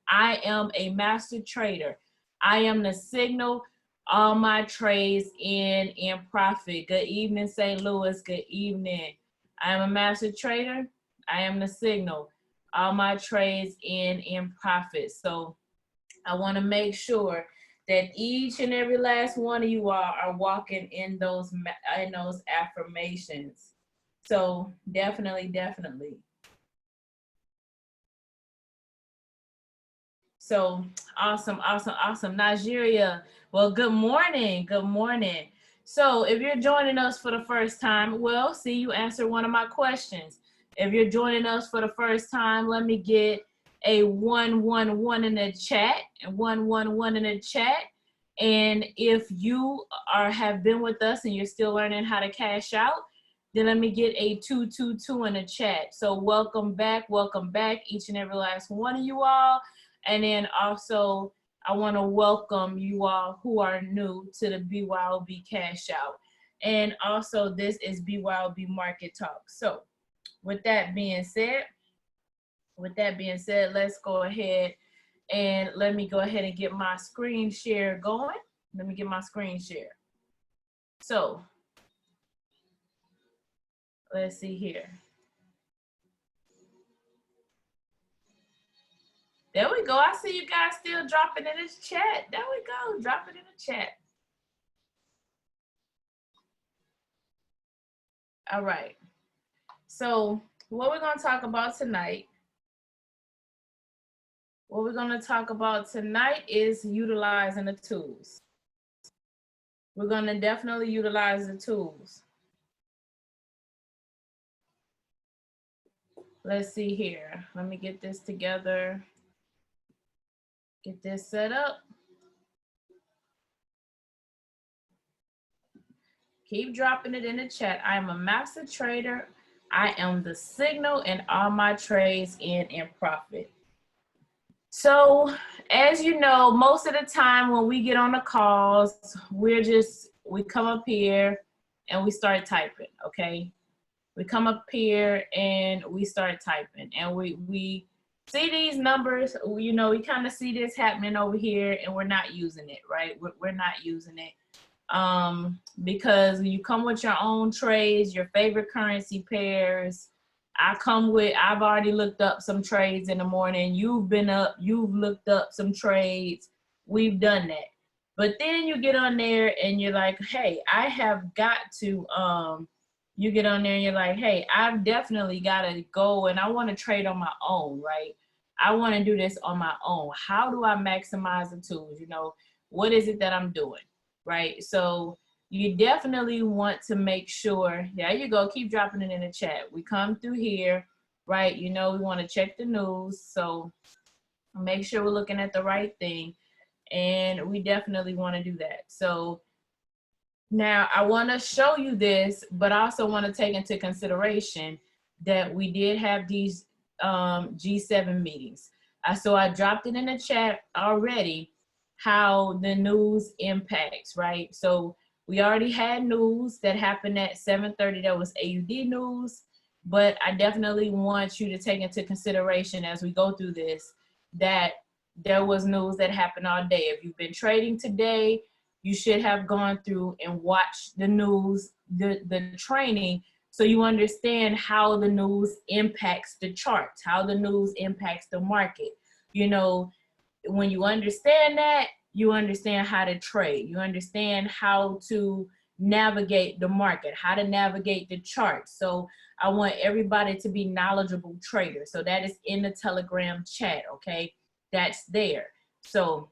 I am a master trader. I am the signal. All my trades in profit. Good evening, St. Louis. Good evening. I am a master trader. I am the signal. All my trades in profit. So I want to make sure that each and every last one of you all are walking in those affirmations. So definitely. So awesome. Nigeria, well, good morning. So if you're joining us for the first time, well, see, you answered one of my questions. If you're joining us for the first time, let me get a 111 in the chat, and 111 in the chat. And if you have been with us and you're still learning how to cash out, then let me get a 222 in the chat. So welcome back, each and every last one of you all. And then also, I want to welcome you all who are new to the BYOB Cash Out. And also, this is BYOB Market Talk. So with that being said, let's go ahead and let me go ahead and get my screen share going. Let me get my screen share. So let's see here. There we go. I see you guys still dropping in this chat. There we go. Drop it in the chat. All right. So what we're going to talk about tonight, is utilizing the tools. We're going to definitely utilize the tools. Let's see here. Let me get this together. Get this set up. Keep dropping it in the chat. I am a master trader. I am the signal, and all my trades in profit. So as you know, most of the time when we get on the calls, we come up here and we start typing, okay? We come up here and we start typing, and we see these numbers, you know, we kind of see this happening over here, and we're not using it, right? We're not using it because you come with your own trades, your favorite currency pairs. I've already looked up some trades in the morning. You've looked up some trades. We've done that. But then you get on there and you're like, hey, I have got to, you get on there and you're like, hey, I've definitely got to go and I want to trade on my own, right? I want to do this on my own. How do I maximize the tools? You know, what is it that I'm doing, right? So you definitely want to make sure, there you go, keep dropping it in the chat. We come through here, right? You know, we want to check the news. So make sure we're looking at the right thing. And we definitely want to do that. So now I want to show you this, but I also want to take into consideration that we did have these G7 meetings. So I dropped it in the chat already, how the news impacts, right? So we already had news that happened at 7:30. That was AUD news, but I definitely want you to take into consideration as we go through this, that there was news that happened all day. If you've been trading today, you should have gone through and watched the news, the training, so you understand how the news impacts the charts, how the news impacts the market. You know, when you understand that, you understand how to trade. You understand how to navigate the market, how to navigate the charts. So I want everybody to be knowledgeable traders. So that is in the Telegram chat, okay? That's there. So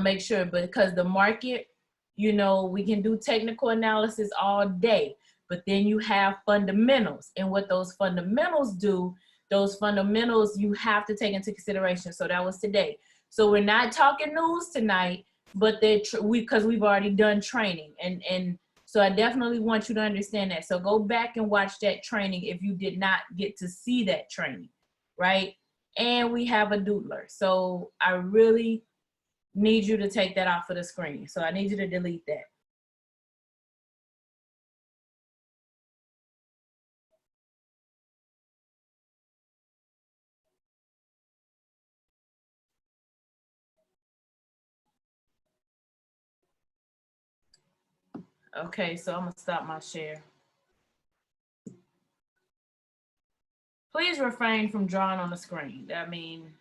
make sure, because the market, you know, we can do technical analysis all day, but then you have fundamentals, and what those fundamentals do, those fundamentals you have to take into consideration. So that was today. So we're not talking news tonight, but because we've already done training, and so I definitely want you to understand that. So go back and watch that training if you did not get to see that training, right? And we have a doodler. So I really need you to take that off of the screen. So I need you to delete that. Okay, so I'm gonna stop my share. Please refrain from drawing on the screen. I mean,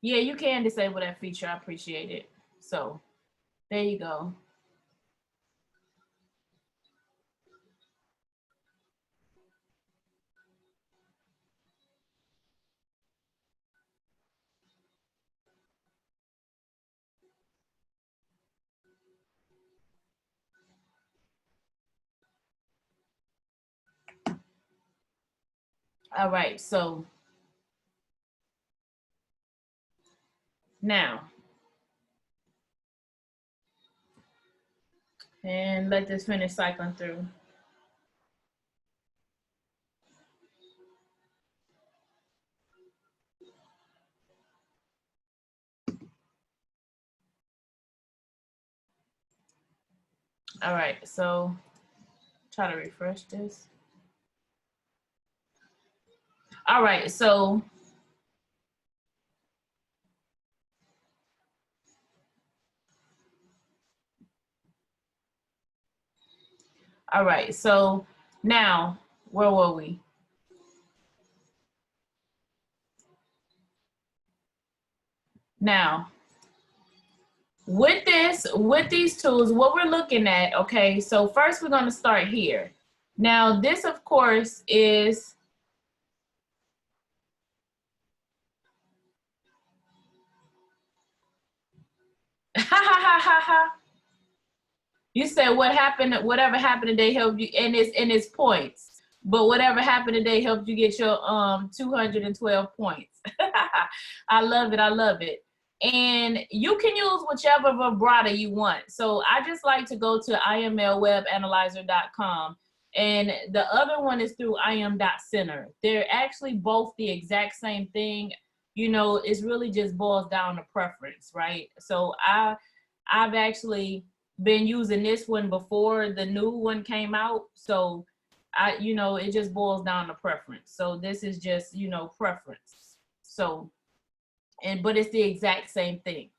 yeah, you can disable that feature. I appreciate it. So there you go. All right, so now, and let this finish cycling through. All right, so try to refresh this. All right, so all right, so now where were we? Now, with these tools, what we're looking at, okay, so first we're going to start here. Now, this, of course, is ha ha ha ha ha. You said what happened, whatever happened today helped you, and it's points. But whatever happened today helped you get your 212 points. I love it. I love it. And you can use whichever Vibrata you want. So I just like to go to imlwebanalyzer.com. And the other one is through im.center. They're actually both the exact same thing. You know, it's really just boils down to preference, right? So I've actually been using this one before the new one came out. So you know, it just boils down to preference. So this is just, you know, preference. So, but it's the exact same thing.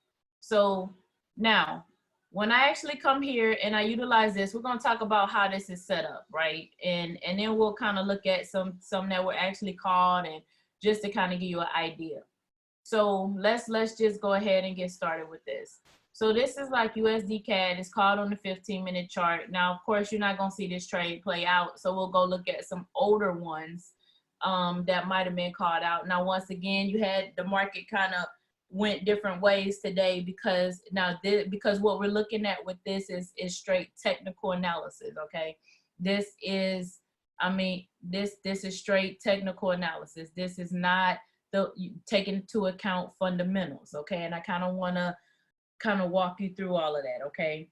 So now, when I actually come here and I utilize this, we're going to talk about how this is set up, right? And then we'll kind of look at some that were actually called, and just to kind of give you an idea. So let's just go ahead and get started with this. So this is like USD CAD. It's called on the 15-minute chart. Now, of course, you're not going to see this trade play out. So we'll go look at some older ones that might have been called out. Now, once again, you had the market kind of went different ways today because because what we're looking at with this is straight technical analysis. Okay, this is, I mean, this is straight technical analysis. This is not taking into account fundamentals. Okay, and I kind of want to walk you through all of that. Okay,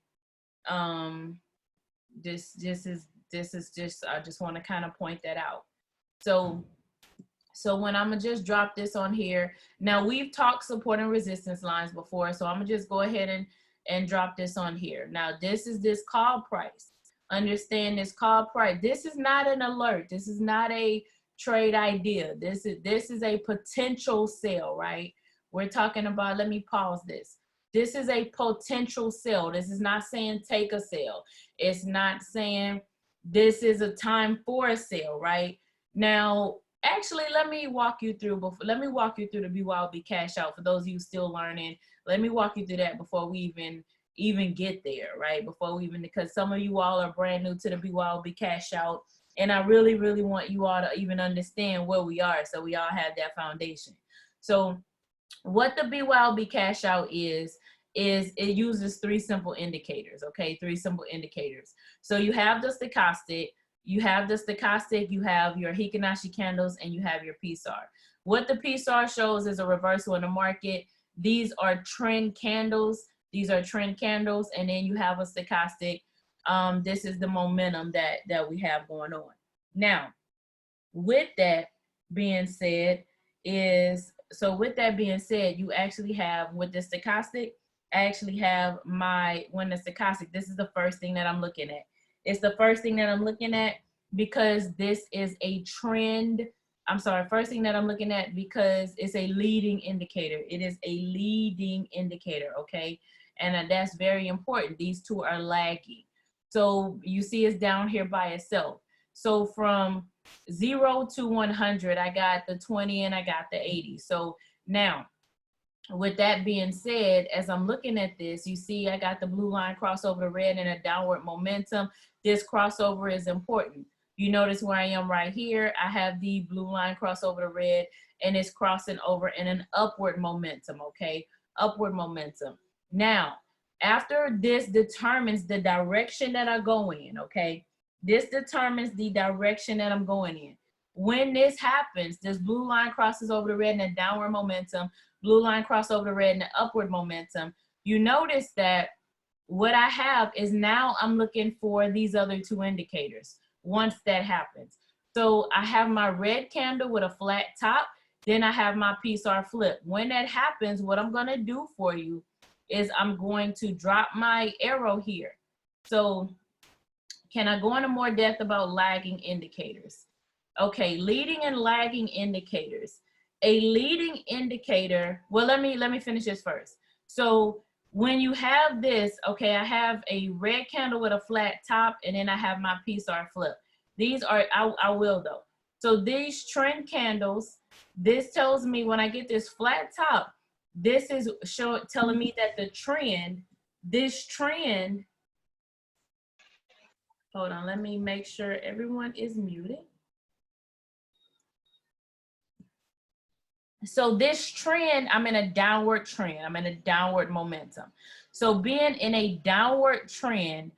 this is just, I just want to kind of point that out. So when I'm gonna just drop this on here, now we've talked support and resistance lines before, so I'm gonna just go ahead and drop this on here. Now this is this call price. Understand this call price. This is not an alert. This is not a trade idea. This is a potential sale, right? We're talking about, let me pause this. This is a potential sale. This is not saying take a sale. It's not saying this is a time for a sale, right? Now, actually, let me walk you through the BYOB cash out for those of you still learning. Let me walk you through that before we even get there, right? Before we even, because some of you all are brand new to the BYOB cash out, and I really, really want you all to even understand where we are, so we all have that foundation. So what the BYOB cash out is it uses three simple indicators, okay? Three simple indicators. So you have the stochastic, you have your Hikinashi candles, and you have your PSAR. What the PSAR shows is a reversal in the market. These are trend candles. These are trend candles, and then you have a stochastic This is the momentum that we have going on. Now, with that being said, you actually have, with the stochastic, I actually have when the stochastic, this is the first thing that I'm looking at. It's the first thing that I'm looking at because this is a trend. I'm sorry, first thing that I'm looking at because it's a leading indicator. It is a leading indicator, okay? And that's very important. These two are lagging. So you see it's down here by itself. So from 0 to 100, I got the 20 and I got the 80. So now, with that being said, as I'm looking at this, you see I got the blue line cross over the red and a downward momentum. This crossover is important. You notice where I am right here. I have the blue line cross over the red and it's crossing over in an upward momentum, okay? Upward momentum. Now, after this determines the direction that I go in, okay? This determines the direction that I'm going in. When this happens, this blue line crosses over the red in a downward momentum, blue line cross over the red in an upward momentum. You notice that what I have is now I'm looking for these other two indicators once that happens. So I have my red candle with a flat top, then I have my PSR flip. When that happens, what I'm gonna do for you is I'm going to drop my arrow here. So can I go into more depth about lagging indicators? Okay, leading and lagging indicators. A leading indicator, well, let me finish this first. So when you have this, okay, I have a red candle with a flat top and then I have my PSR flip. These are, I will though. So these trend candles, this tells me when I get this flat top, this is telling me that the trend, this trend, hold on, let me make sure everyone is muted. So this trend, I'm in a downward trend. I'm in a downward momentum. So being in a downward trend,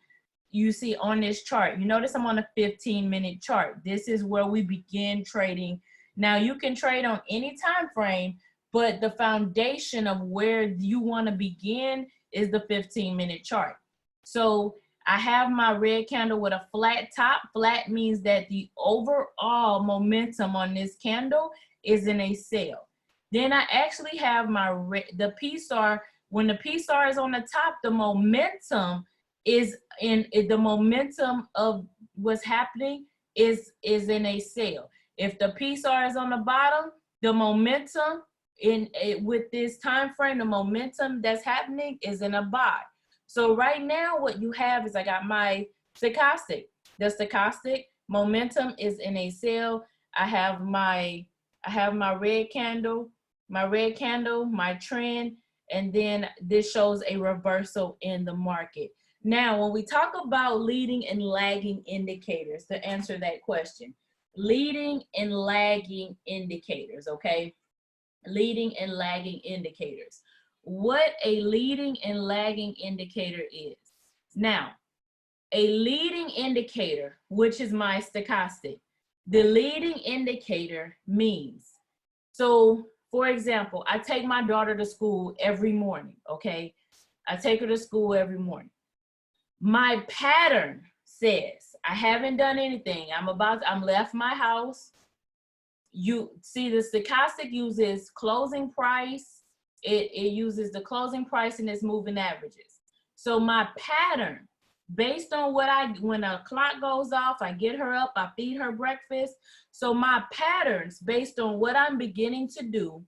you see on this chart, you notice I'm on a 15-minute chart. This is where we begin trading. Now you can trade on any time frame, but the foundation of where you want to begin is the 15-minute chart. So I have my red candle with a flat top. Flat means that the overall momentum on this candle is in a sell. Then I actually have the PSR. When the PSR is on the top, the momentum is the momentum of what's happening is in a sell. If the PSR is on the bottom, the momentum with this time frame, the momentum that's happening is in a buy. So right now what you have is I got my stochastic. The stochastic momentum is in a sell. I have my red candle, my trend, and then this shows a reversal in the market. Now, when we talk about leading and lagging indicators, to answer that question, leading and lagging indicators, okay? Leading and lagging indicators. What a leading and lagging indicator is. Now, a leading indicator, which is my stochastic, the leading indicator means, so for example, I take my daughter to school every morning, okay? I take her to school every morning. My pattern says, I haven't done anything. I'm left my house. You see the stochastic uses closing price. It uses the closing price and its moving averages. So my pattern, based on when the clock goes off, I get her up, I feed her breakfast. So my patterns, based on what I'm beginning to do,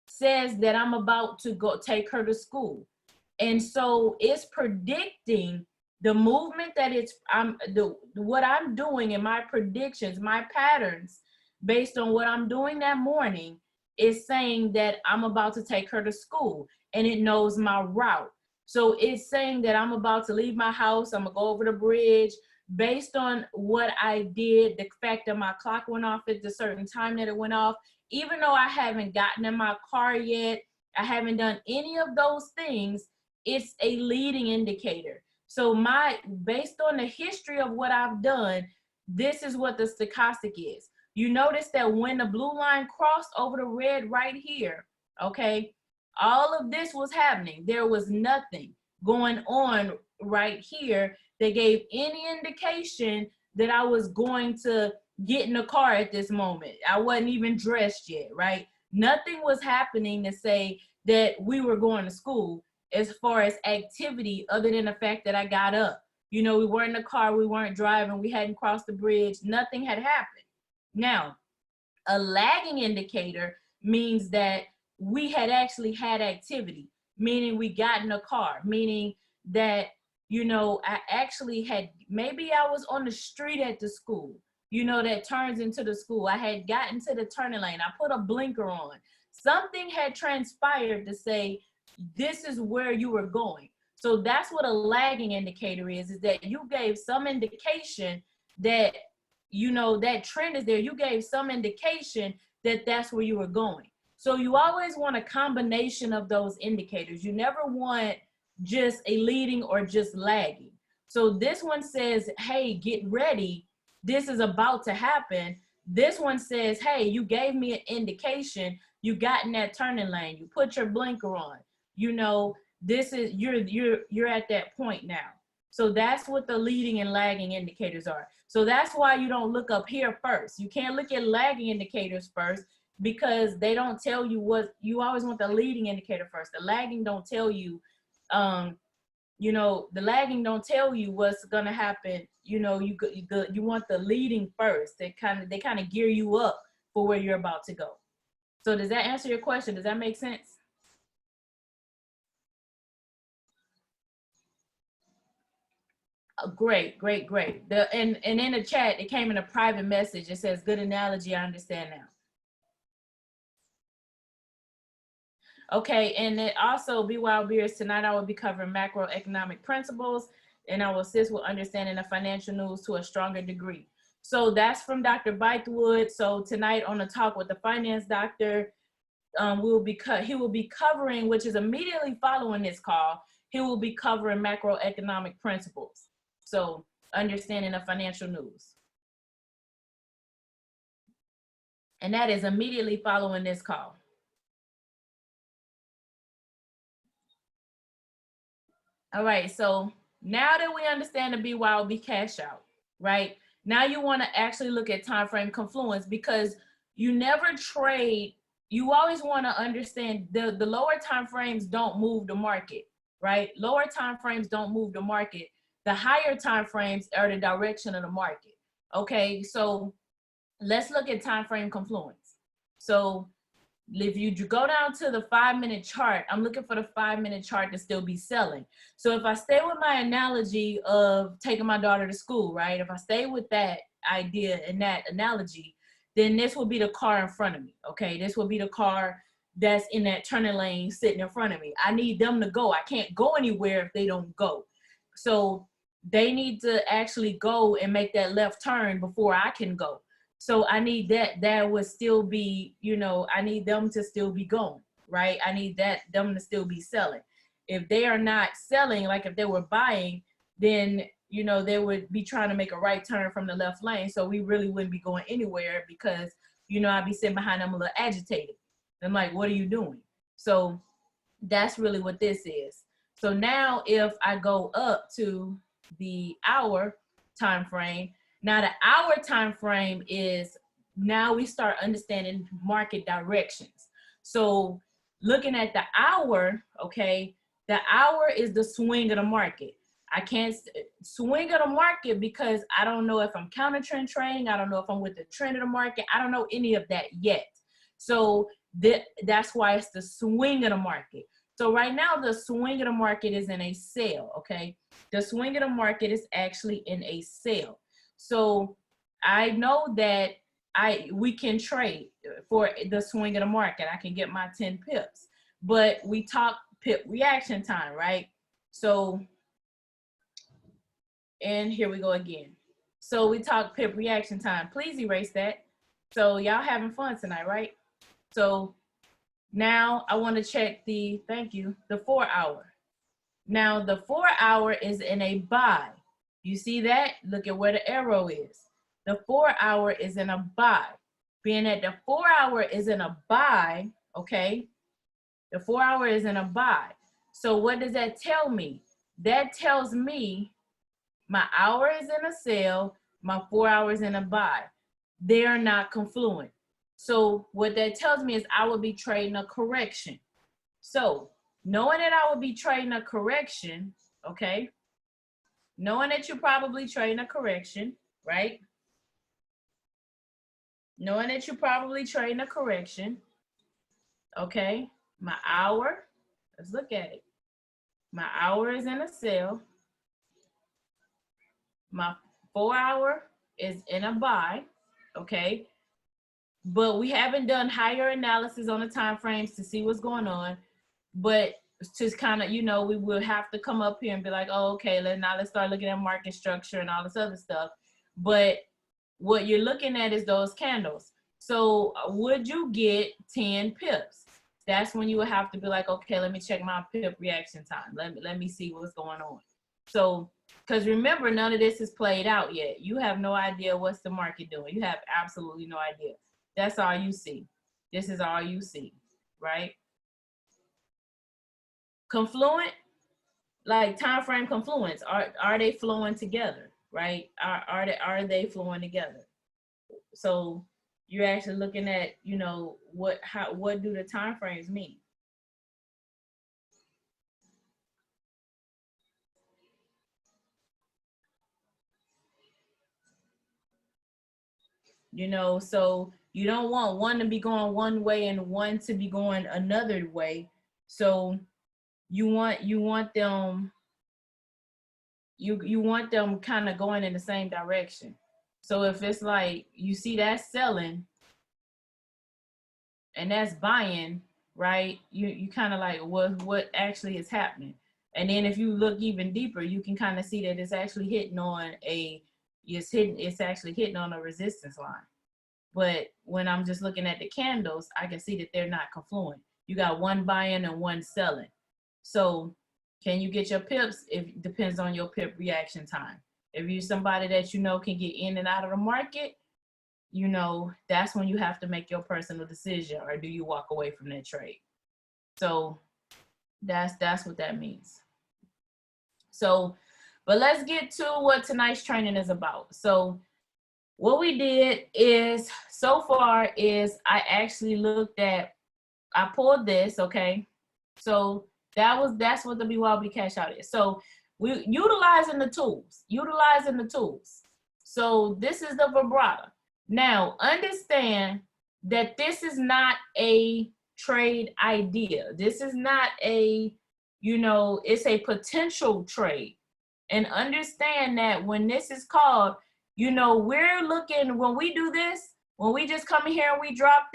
says that I'm about to go take her to school. And so it's predicting the movement that what I'm doing in my predictions, my patterns, based on what I'm doing that morning, is saying that I'm about to take her to school, and it knows my route. So it's saying that I'm about to leave my house, I'm gonna go over the bridge. Based on what I did, the fact that my clock went off at the certain time that it went off, even though I haven't gotten in my car yet, I haven't done any of those things, it's a leading indicator. So based on the history of what I've done, this is what the stochastic is. You notice that when the blue line crossed over the red right here, okay, all of this was happening. There was nothing going on right here. that gave any indication that I was going to get in the car at this moment. I wasn't even dressed yet, right? Nothing was happening to say that we were going to school as far as activity, other than the fact that I got up. You know, we weren't in the car, we weren't driving, we hadn't crossed the bridge, nothing had happened. Now, a lagging indicator means that we had actually had activity, meaning we got in a car, meaning that, you know, I actually had, maybe I was on the street at the school, you know, that turns into the school. I had gotten to the turning lane. I put a blinker on. Something had transpired to say, this is where you were going. So that's what a lagging indicator is that you gave some indication that, you know, that trend is there. You gave some indication that that's where you were going. So you always want a combination of those indicators. You never want just a leading or just lagging. So this one says, hey, get ready. This is about to happen. This one says, hey, you gave me an indication. You got in that turning lane. You put your blinker on. You know, this is, you're at that point now. So that's what the leading and lagging indicators are. So that's why you don't look up here first. You can't look at lagging indicators first, because they don't tell you what, you always want the leading indicator first. The lagging don't tell you, you know, the lagging don't tell you what's gonna happen. You know, you want the leading first. They kind of gear you up for where you're about to go. So does that answer your question? Does that make sense? Great, great, great. And in the chat, it came in a private message. It says, good analogy, I understand now. Okay, and it also, BYOBers, tonight I will be covering macroeconomic principles, and I will assist with understanding the financial news to a stronger degree. So that's from Dr. Bythewood. So tonight on the Talk with the Finance Doctor, he will be covering, which is immediately following this call, he will be covering macroeconomic principles. So understanding the financial news. And that is immediately following this call. All right, so now that we understand the BYOB cash out, right? Now you want to actually look at time frame confluence, because you never trade. You always want to understand the lower time frames don't move the market, right? Lower time frames don't move the market. The higher time frames are the direction of the market. Okay, so let's look at time frame confluence. So if you go down to the 5-minute chart, I'm looking for the 5-minute chart to still be selling. So if I stay with my analogy of taking my daughter to school, right? If I stay with that idea and that analogy, then this will be the car in front of me, okay? This will be the car that's in that turning lane sitting in front of me. I need them to go. I can't go anywhere if they don't go. So they need to actually go and make that left turn before I can go. So I need that would still be, you know, I need them to still be going, right? I need them to still be selling. If they are not selling, like if they were buying, then, you know, they would be trying to make a right turn from the left lane. So we really wouldn't be going anywhere, because, you know, I'd be sitting behind them a little agitated. I'm like, what are you doing? So that's really what this is. So now if I go up to the hour time frame, now the hour time frame is, now we start understanding market directions. So looking at the hour, okay, the hour is the swing of the market. I can't swing of the market because I don't know if I'm counter trend trading. I don't know if I'm with the trend of the market. I don't know any of that yet. So that's why it's the swing of the market. So right now the swing of the market is in a sale, okay? The swing of the market is actually in a sale. So I know that we can trade for the swing of the market. I can get my 10 pips, but we talk pip reaction time, right? So, and here we go again. So we talk pip reaction time. Please erase that. So y'all having fun tonight, right? So now I want to check the, thank you, the 4 hour. Now the 4 hour is in a buy. You see that? Look at where the arrow is. The 4 hour is in a buy. Being that the 4 hour is in a buy, okay? The 4 hour is in a buy. So what does that tell me? That tells me My hour is in a sell, my 4 hours in a buy. They are not confluent. So what that tells me is I would be trading a correction. So knowing that I would be trading a correction, okay? Knowing that you're probably trading a correction, right? Knowing that you're probably trading a correction, okay? My hour, let's look at it. My hour is in a sell. My 4 hour is in a buy, okay? But we haven't done higher analysis on the time frames to see what's going on. But just kind of, you know, we will have to come up here and be like, oh, okay, let's start looking at market structure and all this other stuff. But what you're looking at is those candles. So would you get 10 pips? That's when you would have to be like, okay, let me check my pip reaction time. Let me see what's going on. So, because remember, none of this is played out yet. You have no idea what's the market doing. You have absolutely no idea. That's all you see. This is all you see, right? Confluent, like time frame confluence, are they flowing together, right? Are they flowing together? So you're actually looking at, you know, what do the time frames mean? You know, so you don't want one to be going one way and one to be going another way. So you want them you want them kind of going in the same direction. So if it's like you see that selling and that's buying, right? You kind of like what actually is happening. And then if you look even deeper, you can kind of see that it's actually hitting on it's actually hitting on a resistance line. But when I'm just looking at the candles, I can see that they're not confluent. You got one buying and one selling. So can you get your pips? It depends on your pip reaction time. If you're somebody that you know can get in and out of the market, you know, that's when you have to make your personal decision, or do you walk away from that trade? So that's what that means. So, but let's get to what tonight's training is about. So what we did is so far is I actually looked at, I pulled this, okay? So that's what the BYOB Cashout is. So we utilizing the tools. So this is the Vibrata. Now understand that this is not a trade idea. This is not a, you know, it's a potential trade. And understand that when this is called, you know, we're looking, when we do this, when we just come in here and we drop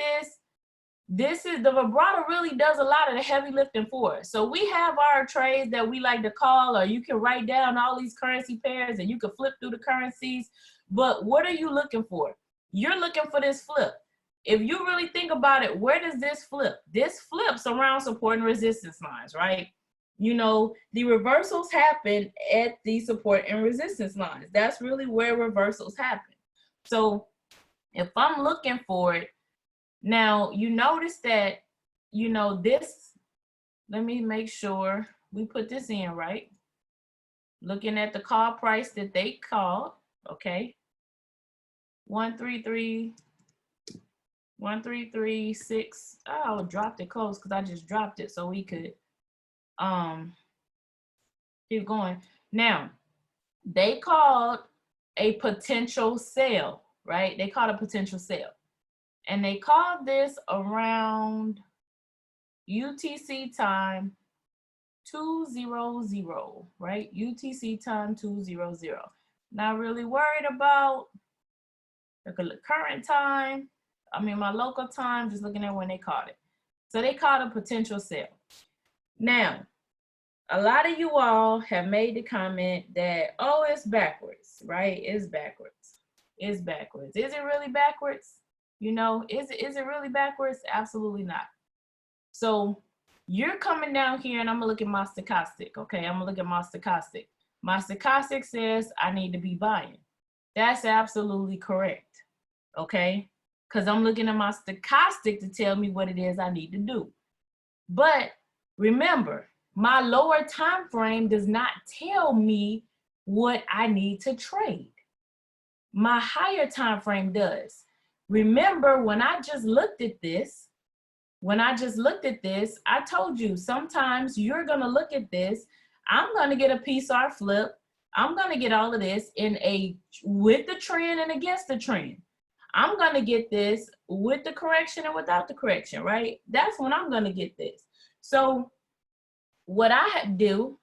this is the Vibrata really does a lot of the heavy lifting for us. So we have our trades that we like to call, or you can write down all these currency pairs and you can flip through the currencies. But what are you looking for? You're looking for this flip. If you really think about it, where does this flip? This flips around support and resistance lines, right? You know, the reversals happen at the support and resistance lines. That's really where reversals happen. So if I'm looking for it, now you notice that, you know, this, let me make sure we put this in right. Looking at the call price that they called, okay. 1336. Oh, dropped it close because I just dropped it so we could keep going. Now, they called a potential sale, right? They called a potential sale. And they called this around UTC time 200, right? UTC time 200. Not really worried about the current time. I mean, my local time, just looking at when they called it. So they called a potential sale. Now, a lot of you all have made the comment that, oh, it's backwards, right? It's backwards. It's backwards. Is it really backwards? You know, is it really backwards? Absolutely not. So you're coming down here and I'm gonna look at my stochastic, okay? I'm gonna look at my stochastic. My stochastic says I need to be buying. That's absolutely correct, okay? Because I'm looking at my stochastic to tell me what it is I need to do. But remember, my lower time frame does not tell me what I need to trade. My higher time frame does. Remember, when I just looked at this, I told you sometimes you're gonna look at this. I'm gonna get a PSR flip. I'm gonna get all of this with the trend and against the trend. I'm gonna get this with the correction and without the correction, right? That's when I'm gonna get this. So what I do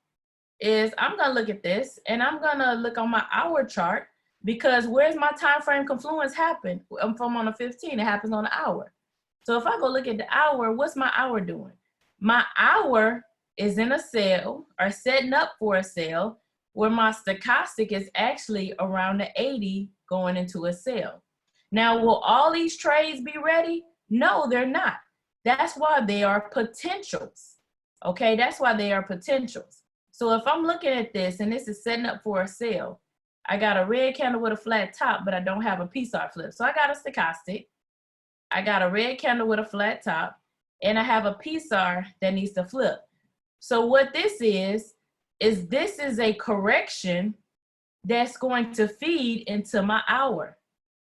is I'm gonna look at this and I'm gonna look on my hour chart, because where's my time frame confluence happen? If I'm on a 15, it happens on the hour. So if I go look at the hour, what's my hour doing? My hour is in a sale or setting up for a sale, where my stochastic is actually around the 80 going into a sale. Now, will all these trades be ready? No, they're not. That's why they are potentials. Okay, that's why they are potentials. So if I'm looking at this and this is setting up for a sale, I got a red candle with a flat top, but I don't have a PSR flip. So I got a stochastic, I got a red candle with a flat top, and I have a PSR that needs to flip. So what this is a correction that's going to feed into my hour.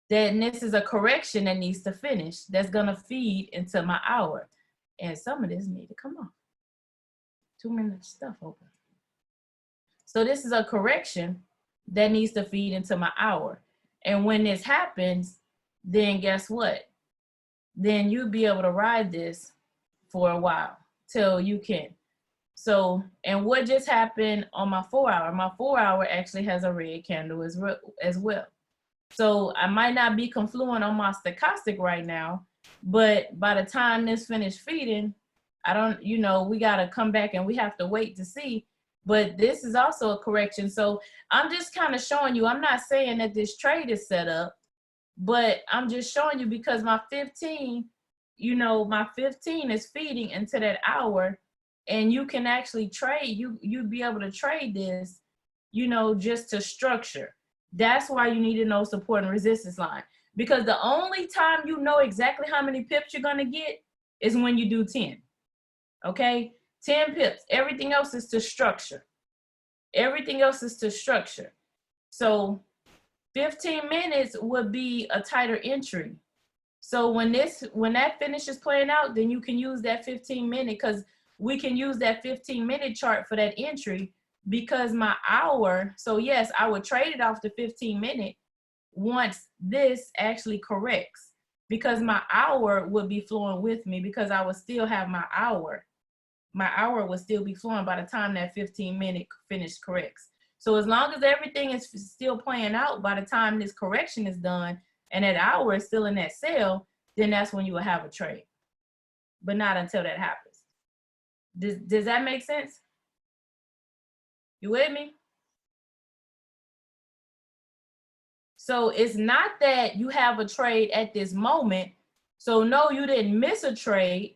Then this is a correction that needs to finish, that's gonna feed into my hour. And some of this need to come off. Too many stuff open. So this is a correction that needs to feed into my hour. And when this happens, then guess what? Then you'll be able to ride this for a while till you can. So, and what just happened on my 4 hour? My 4 hour actually has a red candle as well. So I might not be confluent on my stochastic right now, but by the time this finished feeding, I don't, we got to come back and we have to wait to see. But this is also a correction. So I'm just kind of showing you, I'm not saying that this trade is set up, but I'm just showing you because my 15, my 15 is feeding into that hour, and you can actually trade, you'd be able to trade this, just to structure. That's why you need to know support and resistance line, because the only time you know exactly how many pips you're gonna get is when you do 10, okay? 10 pips, everything else is to structure. Everything else is to structure. So 15 minutes would be a tighter entry. So when that finishes playing out, then you can use that 15 minute, because we can use that 15-minute chart for that entry, because my hour, so yes, I would trade it off the 15-minute once this actually corrects, because my hour would be flowing with me, because I would still have my hour. My hour would still be flowing by the time that 15-minute finish corrects. So as long as everything is still playing out by the time this correction is done and that hour is still in that sale, then that's when you will have a trade, but not until that happens. Does that make sense? You with me? So it's not that you have a trade at this moment. So no, you didn't miss a trade.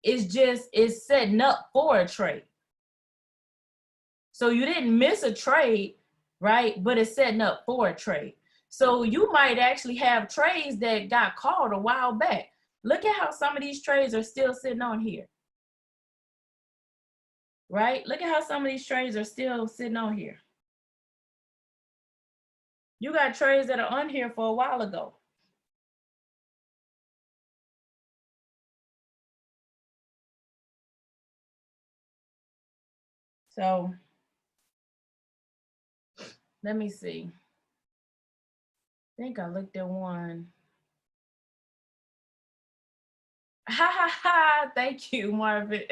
It's setting up for a trade. So you didn't miss a trade, right? But it's setting up for a trade. So you might actually have trades that got called a while back. Look at how some of these trades are still sitting on here. Right? Look at how some of these trades are still sitting on here. You got trades that are on here for a while ago. So let me see. I think I looked at one. Ha ha ha. Thank you, Marvin.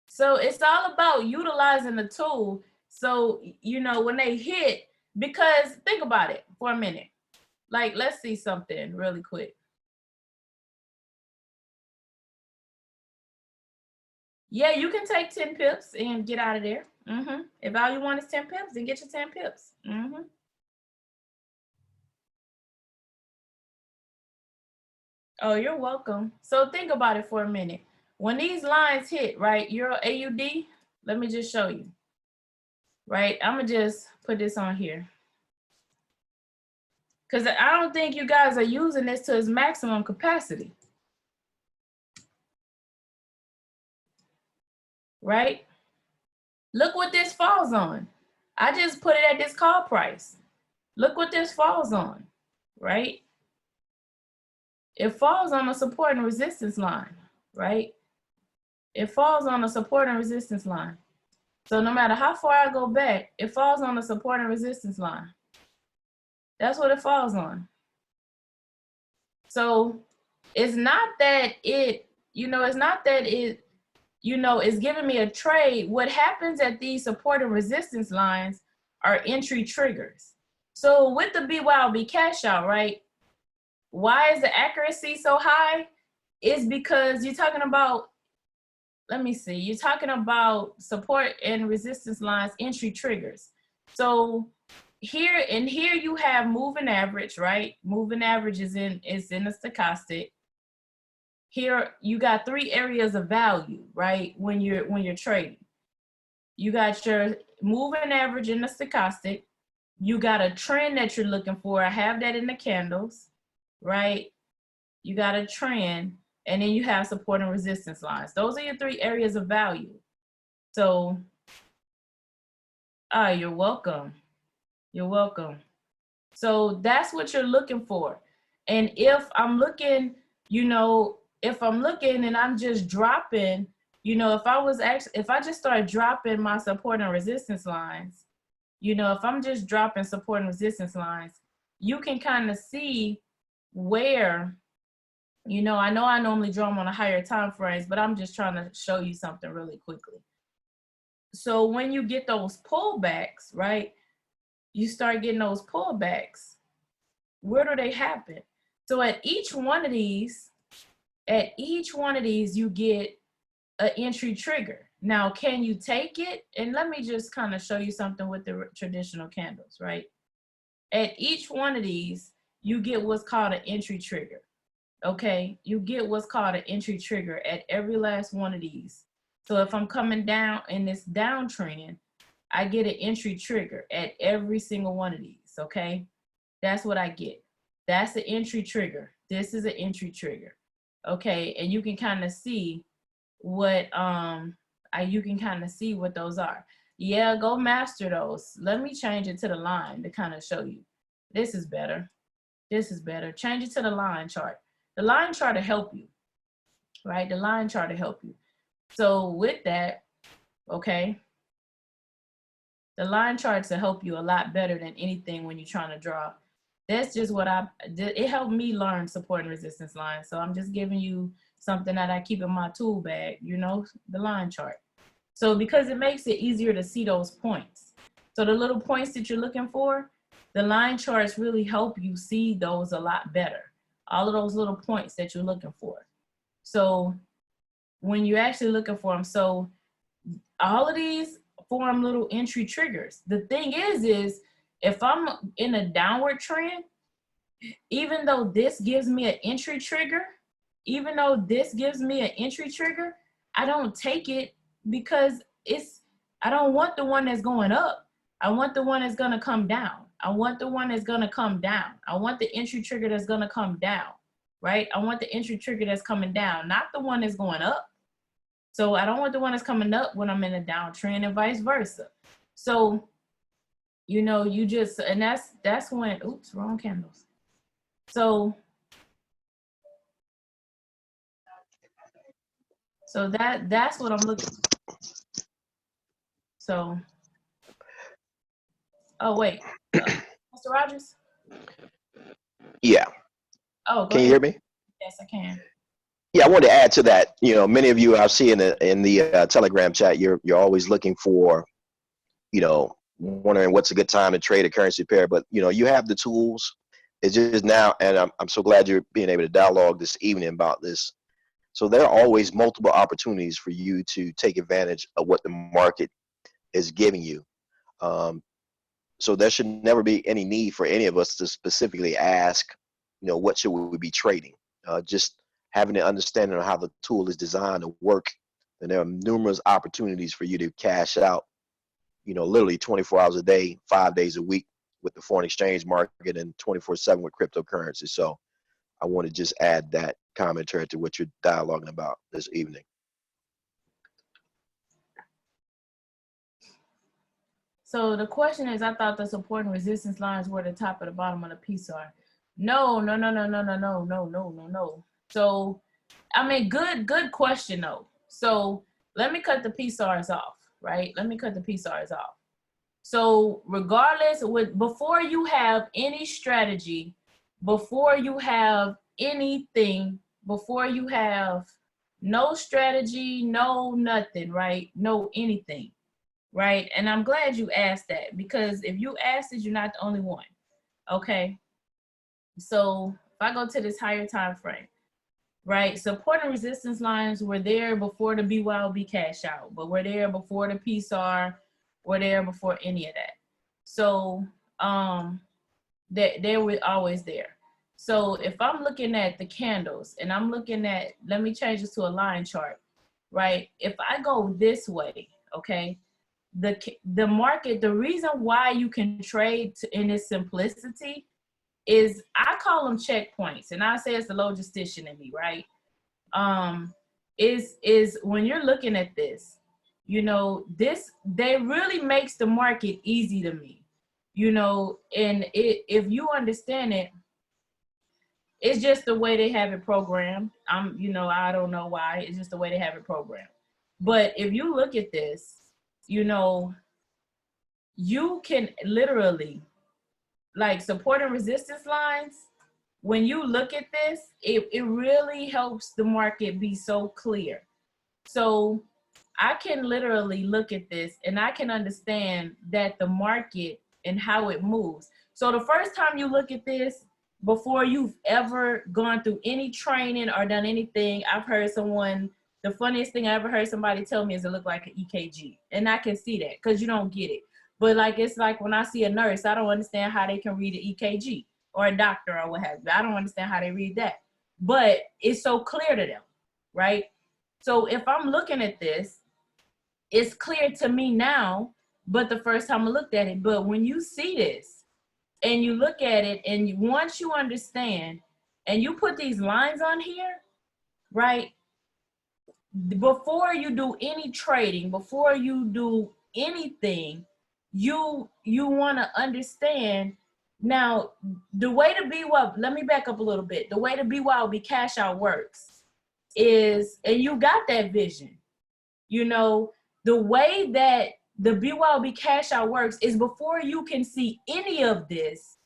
So it's all about utilizing the tool. So, when they hit, because think about it for a minute. Like, let's see something really quick. Yeah, you can take 10 pips and get out of there. If all you want is 10 pips, then get your 10 pips. Oh, you're welcome. So think about it for a minute. When these lines hit, right, your AUD, let me just show you. Right, I'm gonna just put this on here, because I don't think you guys are using this to its maximum capacity. Right? Look what this falls on. I just put it at this call price. Look what this falls on, right? It falls on a support and resistance line, right? It falls on a support and resistance line. So no matter how far I go back, it falls on the support and resistance line. That's what it falls on. So it's not that it's not that it's giving me a trade. What happens at these support and resistance lines are entry triggers. So with the BYOB cash out, right? Why is the accuracy so high? It's because you're talking about, let me see, you're talking about support and resistance lines, entry triggers. So here you have moving average, right? Moving average is in a stochastic. Here you got three areas of value, right? When you're trading, you got your moving average in the stochastic. You got a trend that you're looking for. I have that in the candles, right? You got a trend, and then you have support and resistance lines. Those are your three areas of value. So, you're welcome. You're welcome. So that's what you're looking for. And if I'm looking, if I'm looking and I'm just dropping, if I just start dropping my support and resistance lines, if I'm just dropping support and resistance lines, you can kind of see where, I know I normally draw them on a higher time frames, but I'm just trying to show you something really quickly. So when you get those pullbacks, right, you start getting those pullbacks, where do they happen? So at each one of these, you get an entry trigger. Now, can you take it? And let me just kind of show you something with the traditional candles, right? At each one of these, you get what's called an entry trigger. Okay, you get what's called an entry trigger at every last one of these. So if I'm coming down in this downtrend, I get an entry trigger at every single one of these, okay? That's what I get. That's the entry trigger. This is an entry trigger, okay? And you can kind of see what those are. Yeah, go master those. Let me change it to the line to kind of show you. This is better. This is better. Change it to the line chart. The line chart to help you, right? The line chart to help you. So with that, okay, the line charts will help you a lot better than anything when you're trying to draw. That's just what it helped me learn support and resistance lines. So I'm just giving you something that I keep in my tool bag, the line chart. So because it makes it easier to see those points. So the little points that you're looking for, the line charts really help you see those a lot better. All of those little points that you're looking for. So when you're actually looking for them, so all of these form little entry triggers. The thing is if I'm in a downward trend, even though this gives me an entry trigger, I don't take it because I don't want the one that's going up. I want the one that's going to come down. I want the one that's going to come down. I want the entry trigger that's going to come down, right? I want the entry trigger that's coming down, not the one that's going up. So I don't want the one that's coming up when I'm in a downtrend and vice versa. So, you just, and that's when, oops, wrong candles. So that's what I'm looking for. So, oh wait, Mr. Rogers? Yeah. Oh, go Can ahead. you hear me? Yes, I can. Yeah, I wanted to add to that. Many of you I see in the Telegram chat, you're always looking for, wondering what's a good time to trade a currency pair. But you have the tools. It's just now, and I'm so glad you're being able to dialogue this evening about this. So there are always multiple opportunities for you to take advantage of what the market is giving you. So there should never be any need for any of us to specifically ask, what should we be trading? Just having an understanding of how the tool is designed to work, and there are numerous opportunities for you to cash out, literally 24 hours a day, 5 days a week with the foreign exchange market and 24/7 with cryptocurrency. So I want to just add that commentary to what you're dialoguing about this evening. So the question is, I thought the support and resistance lines were the top and the bottom of the PSAR. No, no, no, no, no, no, no, no, no, no, no. So, I mean, good question though. So let me cut the PSARs off, right? Let me cut the PSARs off. So regardless, before you have any strategy, before you have anything, before you have no strategy, no nothing, right? No anything, right? And I'm glad you asked that, because if you asked it, you're not the only one. Okay. So if I go to this higher time frame, right? Support and resistance lines were there before the BYOB cash out, but were there before the PSAR, were there before any of that. So they were always there. So if I'm looking at the candles and I'm looking at, let me change this to a line chart, right? If I go this way, okay, the market, the reason why you can trade in its simplicity is, I call them checkpoints, and I say it's the logistician in me, right? Is when you're looking at this, you know, this, they really makes the market easy to me, you know, and if you understand it, it's just the way they have it programmed. You know, I don't know why, it's just the way they have it programmed. But if you look at this, you know, you can literally, like, support and resistance lines, when you look at this, it really helps the market be so clear. So I can literally look at this and I can understand that the market and how it moves. So the first time you look at this, before you've ever gone through any training or done anything, I've heard someone, the funniest thing I ever heard somebody tell me is it looked like an EKG. And I can see that because you don't get it. But like, it's like when I see a nurse, I don't understand how they can read an EKG, or a doctor or what have you. I don't understand how they read that. But it's so clear to them, right? So if I'm looking at this, it's clear to me now, but the first time I looked at it. But when you see this and you look at it, and once you understand and you put these lines on here, right? Before you do any trading, before you do anything, you want to understand. Now, the way to BYOB, let me back up a little bit. The way the BYOB cash out works is, and you got that vision, you know, the way that the BYOB cash out works is, before you can see any of this,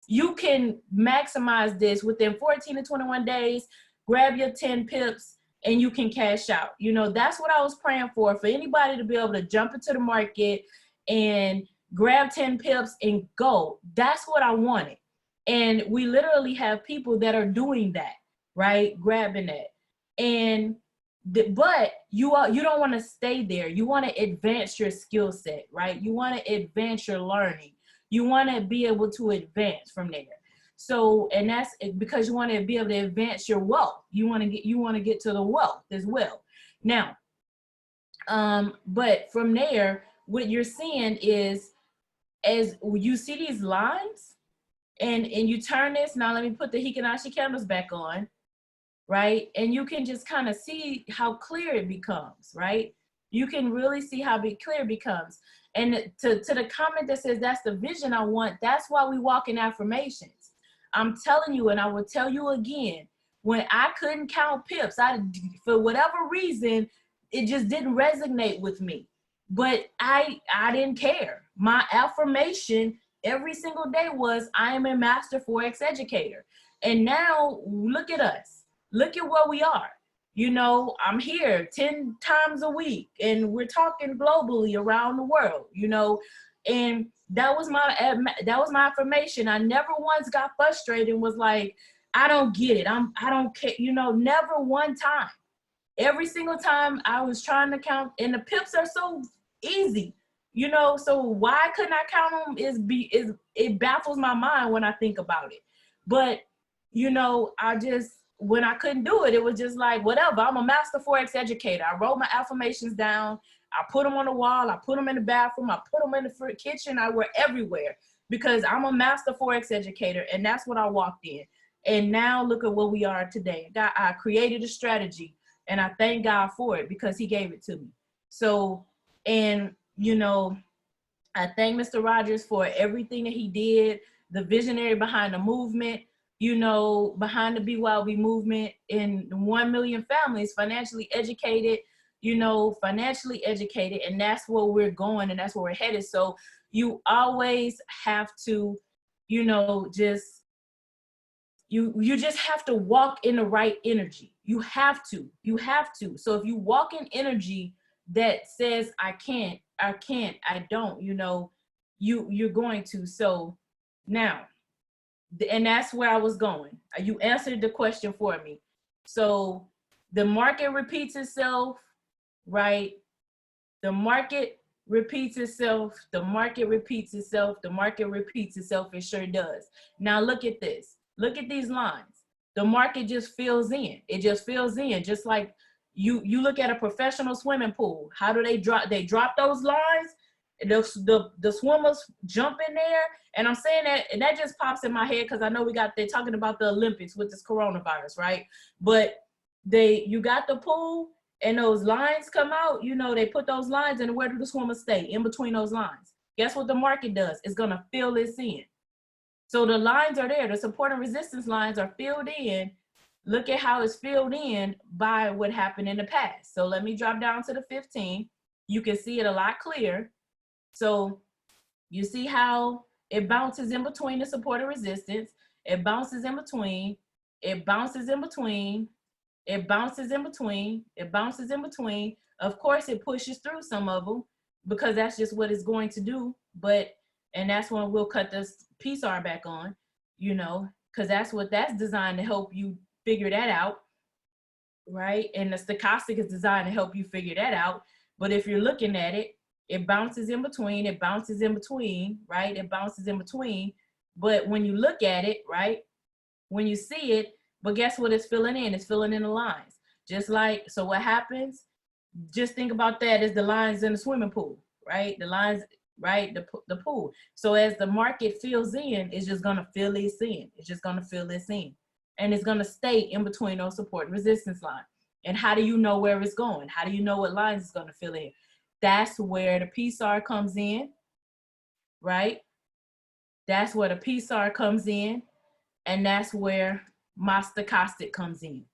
you can maximize this within 14 to 21 days, grab your 10 pips, and you can cash out. You know, that's what I was praying for anybody to be able to jump into the market and grab 10 pips and go. That's what I wanted. And we literally have people that are doing that, right? Grabbing that. And but you don't want to stay there. You want to advance your skill set, right? You want to advance your learning. You want to be able to advance from there. So, and that's because you want to be able to advance your wealth. You want to get to the wealth as well. Now, but from there, what you're seeing is, as you see these lines and you turn this, now let me put the Hikanashi candles back on, right? And you can just kind of see how clear it becomes, right? You can really see how clear it becomes. And to the comment that says, that's the vision I want, that's why we walk in affirmations. I'm telling you, and I will tell you again, when I couldn't count pips, for whatever reason, it just didn't resonate with me. But I didn't care. My affirmation every single day was, I am a master Forex educator. And now look at us. Look at where we are. You know, I'm here 10 times a week, and we're talking globally around the world, you know, and that was my affirmation. I never once got frustrated and was like, I don't get it. I don't care, you know, never one time. Every single time I was trying to count, and the pips are so easy, you know, so why couldn't I count them it baffles my mind when I think about it. But, you know, when I couldn't do it, it was just like, whatever, I'm a master Forex educator. I wrote my affirmations down. I put them on the wall. I put them in the bathroom. I put them in the kitchen. I wear everywhere, because I'm a master Forex educator, and that's what I walked in. And now look at where we are today. I created a strategy, and I thank God for it, because he gave it to me. So, and you know, I thank Mr. Rogers for everything that he did, the visionary behind the movement, you know, behind the BYOB movement, in 1 million families financially educated, you know, financially educated, and that's where we're going and that's where we're headed. So you always have to, you know, just, you just have to walk in the right energy. You have to. So if you walk in energy that says, I can't, I don't, you know, you're going to. So now, and that's where I was going. You answered the question for me. So the market repeats itself, right? The market repeats itself. The market repeats itself. The market repeats itself. It sure does. Now look at this. Look at these lines. The market just fills in. It just fills in. Just like you look at a professional swimming pool. How do they drop? They drop those lines. The swimmers jump in there. And I'm saying that, and that just pops in my head because I know they're talking about the Olympics with this coronavirus, right? But you got the pool, and those lines come out, you know, they put those lines, and where do the swimmers stay? In between those lines. Guess what the market does? It's gonna fill this in. So the lines are there, the support and resistance lines are filled in. Look at how it's filled in by what happened in the past. So let me drop down to the 15. You can see it a lot clearer. So you see how it bounces in between the support and resistance. It bounces in between, it bounces in between, it bounces in between, it bounces in between. Of course, it pushes through some of them because that's just what it's going to do. And that's when we'll cut this PSAR back on, you know, because that's designed to help you figure that out, right? And the stochastic is designed to help you figure that out. But if you're looking at it, it bounces in between, it bounces in between, right? It bounces in between. But when you look at it, right, when you see it, but guess what it's filling in? It's filling in the lines. Just like, so what happens? Just think about that as the lines in the swimming pool, right? The lines, right? The pool. So as the market fills in, it's just gonna fill this in. It's just gonna fill this in. And it's gonna stay in between those support and resistance lines. And how do you know where it's going? How do you know what lines it's gonna fill in? That's where the PSAR comes in, right? That's where the PSAR comes in. And that's where my stochastic comes in,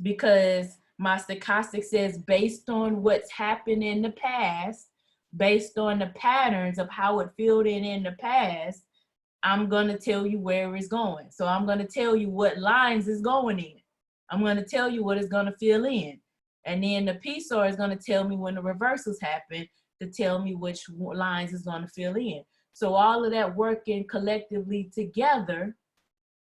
because my stochastic says, based on what's happened in the past, based on the patterns of how it filled in the past, I'm going to tell you where it's going. So I'm going to tell you what lines is going in. I'm going to tell you what it's going to fill in. And then the PSAR is going to tell me when the reversals happen to tell me which lines is going to fill in. So all of that working collectively together,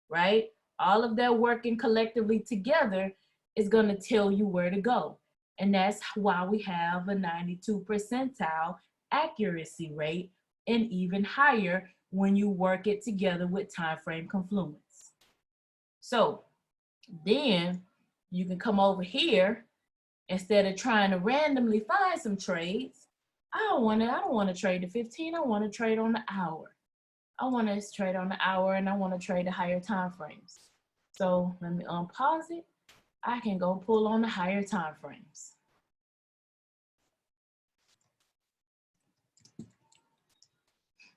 right? All of that working collectively together is going to tell you where to go. And that's why we have a 92 percentile accuracy rate, and even higher when you work it together with time frame confluence. So then you can come over here, instead of trying to randomly find some trades. I don't want to trade the 15. I want to trade on the hour. I want to trade on the hour, and I want to trade the higher time frames. So let me unpause it. I can go pull on the higher time frames.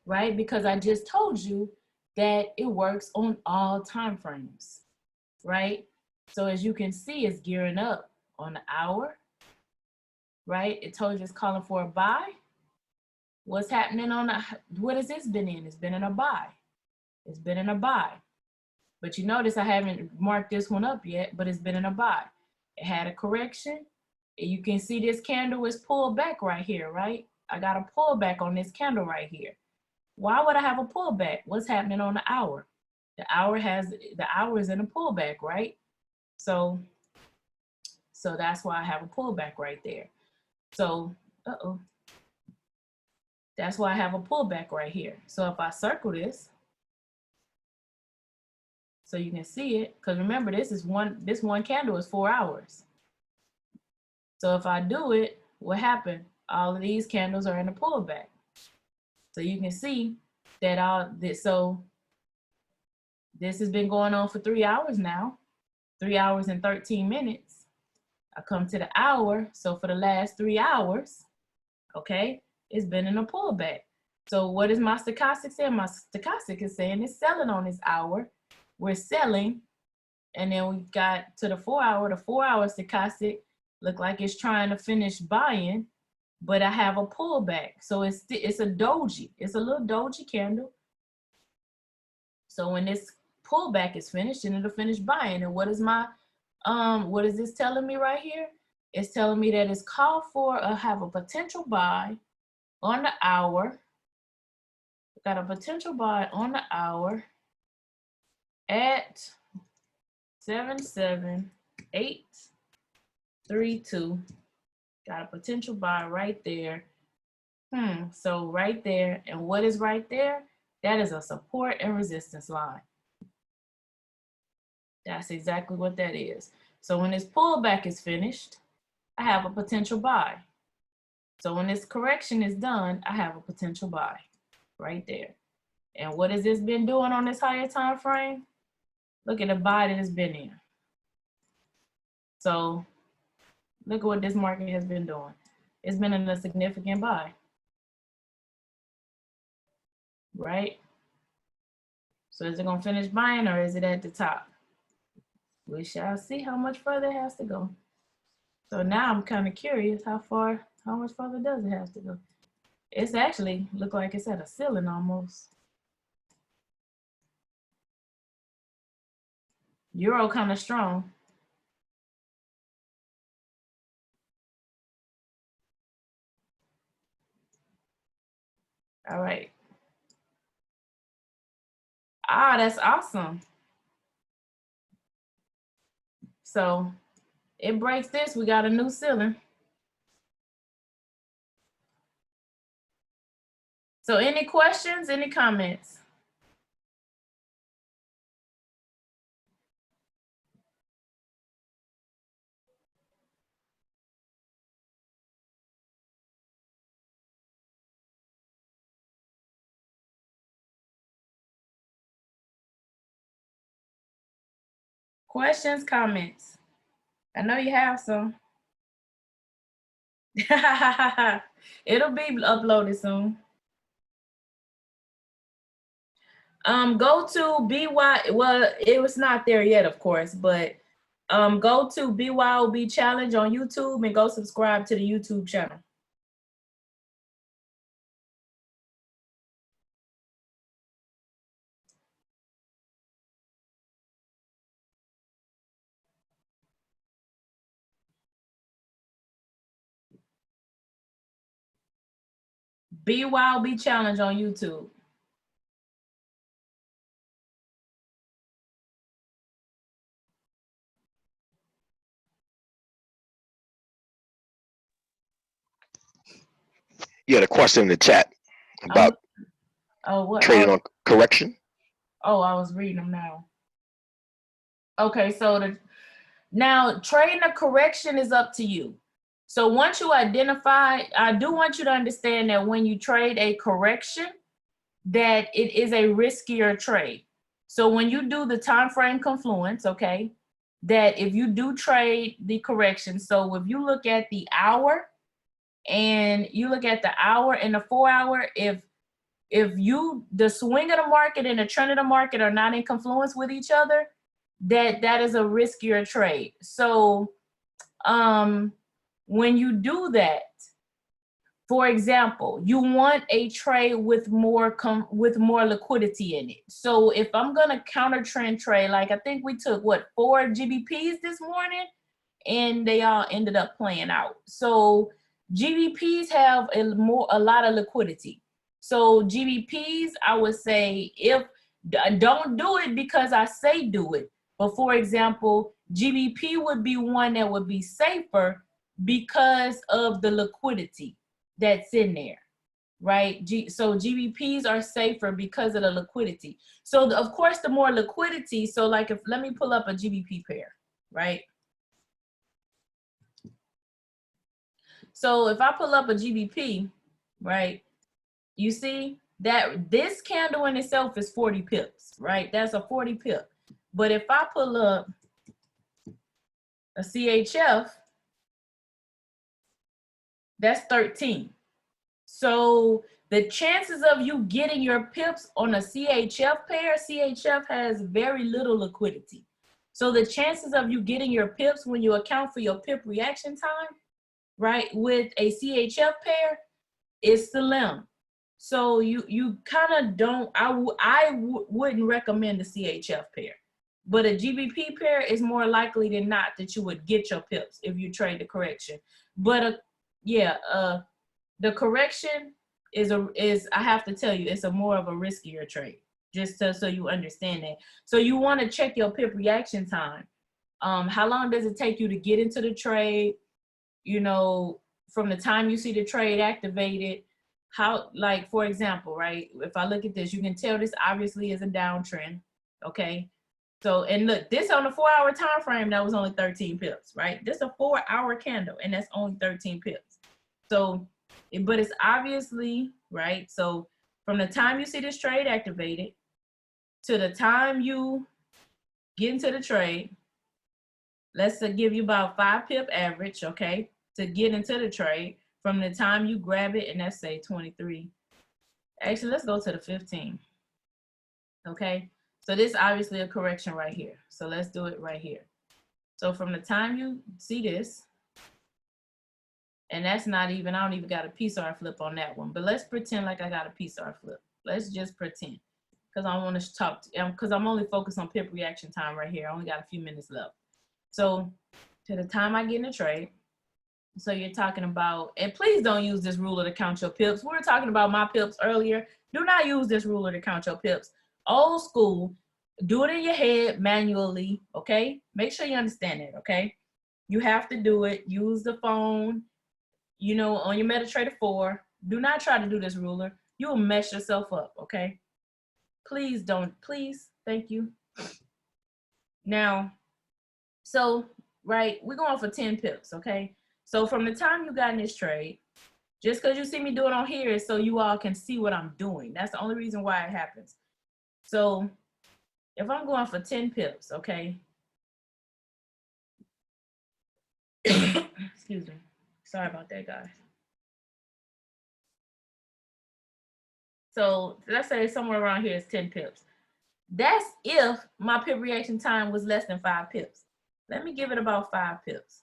Right? Because I just told you that it works on all time frames, right? So as you can see, it's gearing up on the hour, right? It told you it's calling for a buy. What's happening on the, what has this been in? It's been in a buy. It's been in a buy. But you notice I haven't marked this one up yet, but it's been in a buy. It had a correction. You can see this candle is pulled back right here, right? I got a pullback on this candle right here. Why would I have a pullback? What's happening on the hour? The hour is in a pullback, right? So that's why I have a pullback right there. So, that's why I have a pullback right here. So if I circle this, so you can see it, because remember, this one candle is 4 hours. So if I do it, what happened? All of these candles are in a pullback. So you can see that so this has been going on for 3 hours now, 3 hours and 13 minutes. I come to the hour. So for the last 3 hours, okay, it's been in a pullback. So what is my stochastic saying? My stochastic is saying it's selling on this hour. We're selling. And then we got to the 4 hour. The 4 hour stochastic look like it's trying to finish buying, but I have a pullback. So it's a doji. It's a little doji candle. So when this pullback is finished, then it'll finish buying. And what is my what is this telling me right here? It's telling me that it's called for have a potential buy on the hour. Got a potential buy on the hour at 77832. Got a potential buy right there. So right there, and what is right there? That is a support and resistance line. That's exactly what that is. So when this pullback is finished, I have a potential buy. So when this correction is done, I have a potential buy right there. And what has this been doing on this higher time frame? Look at the buy that it's been in. So look at what this market has been doing. It's been in a significant buy, right? So is it gonna finish buying or is it at the top? We shall see how much further it has to go. So now I'm kind of curious how much further does it have to go? It's actually look like it's at a ceiling almost. Euro kind of strong. All right. Ah, that's awesome. So it breaks this, we got a new ceiling. So any questions, any comments? Questions, comments? I know you have some. It'll be uploaded soon. Go to well, it was not there yet, of course, but go to BYOB challenge on YouTube and go subscribe to the YouTube channel. BYOB challenge on YouTube. You had a question in the chat about trading on correction. Oh, I was reading them now. Okay, so now trading a correction is up to you. So once you identify, I do want you to understand that when you trade a correction, that it is a riskier trade. So when you do the time frame confluence, okay, that if you do trade the correction, so if you look at the hour and you look at the hour and the 4 hour, if the swing of the market and the trend of the market are not in confluence with each other, that is a riskier trade. So when you do that, for example, you want a trade with more liquidity in it. So if I'm gonna counter trend trade, like I think we took 4 GBPs this morning, and they all ended up playing out. So GBPs have a lot of liquidity. So GBPs, I would say, don't do it because I say do it. But for example, GBP would be one that would be safer because of the liquidity that's in there, right? So GBPs are safer because of the liquidity. So of course, the more liquidity, so like let me pull up a GBP pair, right? So if I pull up a GBP, right, you see that this candle in itself is 40 pips, right? That's a 40 pip. But if I pull up a CHF, that's 13. So the chances of you getting your pips on a CHF pair, CHF has very little liquidity. So the chances of you getting your pips when you account for your pip reaction time, right, with a CHF pair is slim. So you kind of don't, wouldn't recommend the CHF pair. But a GBP pair is more likely than not that you would get your pips if you trade the correction. But the correction is I have to tell you, it's a more of a riskier trade. Just so you understand that. So you want to check your pip reaction time. How long does it take you to get into the trade? You know, from the time you see the trade activated, how, like, for example, right? If I look at this, you can tell this obviously is a downtrend, okay? So, and look, this on the 4-hour time frame, that was only 13 pips, right? This is a 4-hour candle, and that's only 13 pips. So, but it's obviously, right? So from the time you see this trade activated to the time you get into the trade, let's give you about 5 pip average, okay, to get into the trade from the time you grab it, and let's say 23. Actually, let's go to the 15, okay? So this is obviously a correction right here. So let's do it right here. So from the time you see this, and that's not even, I don't even got a PSR flip on that one, but let's pretend like I got a PSR flip. Let's just pretend, because I want to talk, because I'm only focused on pip reaction time right here. I only got a few minutes left. So to the time I get in a trade, so you're talking about, and please don't use this ruler to count your pips. We were talking about my pips earlier. Do not use this ruler to count your pips. Old school, do it in your head manually, okay? Make sure you understand it, okay? You have to do it. Use the phone, you know, on your MetaTrader 4. Do not try to do this ruler. You'll mess yourself up, okay? Please don't, please, thank you. Now, so, right, we're going for 10 pips, okay? So from the time you got in this trade, just because you see me do it on here is so you all can see what I'm doing. That's the only reason why it happens. So if I'm going for 10 pips, okay? Excuse me. Sorry about that, guys. So let's say somewhere around here is 10 pips. That's if my pip reaction time was less than 5 pips. Let me give it about 5 pips.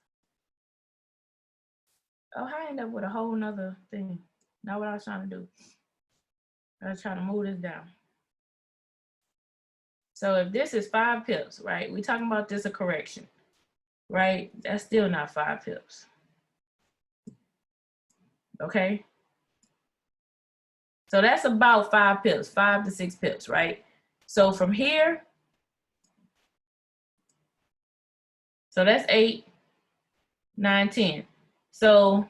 Oh, I end up with a whole nother thing. Not what I was trying to do. I was trying to move this down. So if this is 5 pips, right? We're talking about this a correction, right? That's still not 5 pips. Okay? So that's about 5 pips, 5 to 6 pips, right? So from here, so that's 8, 9, 10. So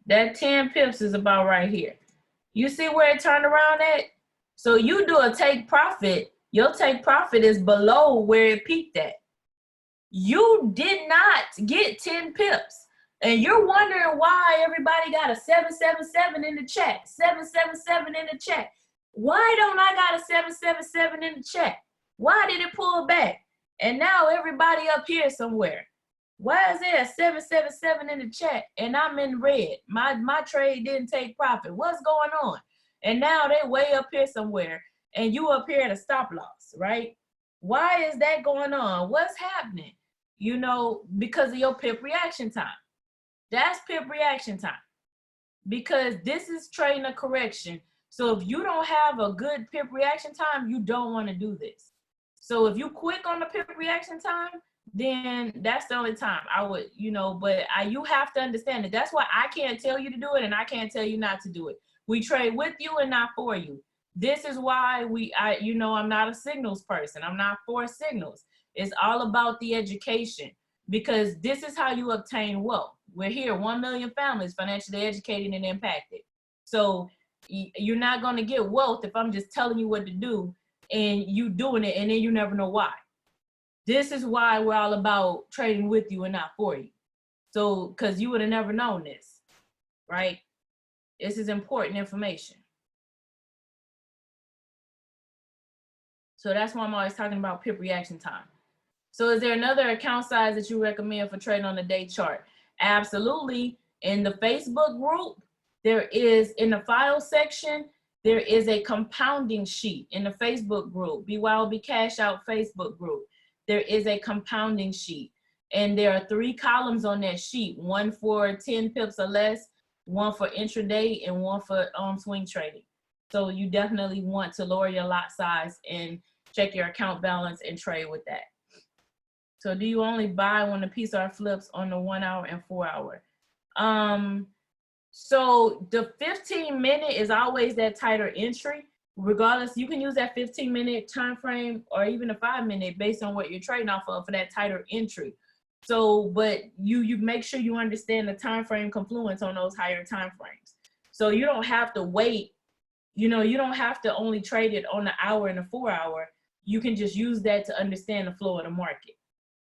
that 10 pips is about right here. You see where it turned around at? So you do a take profit, your take profit is below where it peaked at. You did not get 10 pips. And you're wondering why everybody got a 777 in the chat. 777 in the chat. Why don't I got a 777 in the chat? Why did it pull back? And now everybody up here somewhere. Why is there a 777 in the chat and I'm in red? My trade didn't take profit. What's going on? And now they're way up here somewhere and you up here at a stop loss, right? Why is that going on? What's happening? You know, because of your pip reaction time. That's pip reaction time. Because this is trading a correction. So if you don't have a good pip reaction time, you don't want to do this. So if you quick on the pip reaction time, then that's the only time I would, you know, but you have to understand it. That's why I can't tell you to do it and I can't tell you not to do it. We trade with you and not for you. This is why you know, I'm not a signals person. I'm not for signals. It's all about the education because this is how you obtain wealth. We're here, 1 million families financially educated and impacted. So you're not going to get wealth if I'm just telling you what to do and you doing it and then you never know why. This is why we're all about trading with you and not for you. So, because you would have never known this, right? This is important information. So that's why I'm always talking about pip reaction time. So is there another account size that you recommend for trading on the day chart? Absolutely. In the Facebook group, There is, in the file section, there is a compounding sheet in the Facebook group, BYOB Cashout Facebook group. There is a compounding sheet. And there are 3 columns on that sheet, one for 10 pips or less, one for intraday, and one for swing trading. So you definitely want to lower your lot size and check your account balance and trade with that. So do you only buy when the PSR flips on the 1 hour and 4 hour? So the 15-minute is always that tighter entry. Regardless, you can use that 15-minute time frame or even a 5-minute based on what you're trading off of for that tighter entry. So, but you make sure you understand the time frame confluence on those higher time frames. So you don't have to wait. You know, you don't have to only trade it on the hour and the 4 hour. You can just use that to understand the flow of the market.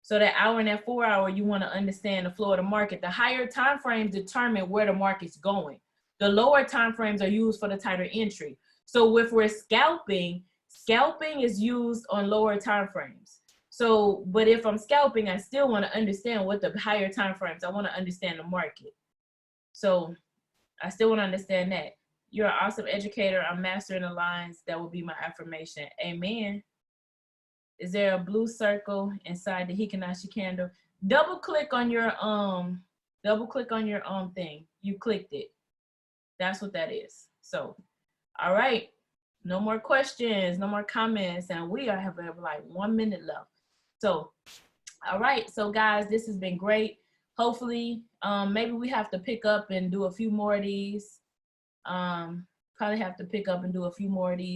So that hour and that 4 hour, you want to understand the flow of the market. The higher time frames determine where the market's going. The lower time frames are used for the tighter entry. So if we're scalping, scalping is used on lower time frames. So, but if I'm scalping, I still want to understand what the higher time frames, I want to understand the market. So I still want to understand that. You're an awesome educator. I'm mastering the lines. That will be my affirmation. Amen. Is there a blue circle inside the Hikanashi candle? Double click on your thing. You clicked it. That's what that is. So, all right. No more questions, no more comments, and we have like 1 minute left. So, all right. So guys, this has been great. Hopefully, maybe we have to pick up and do a few more of these. Probably have to pick up and do a few more of these.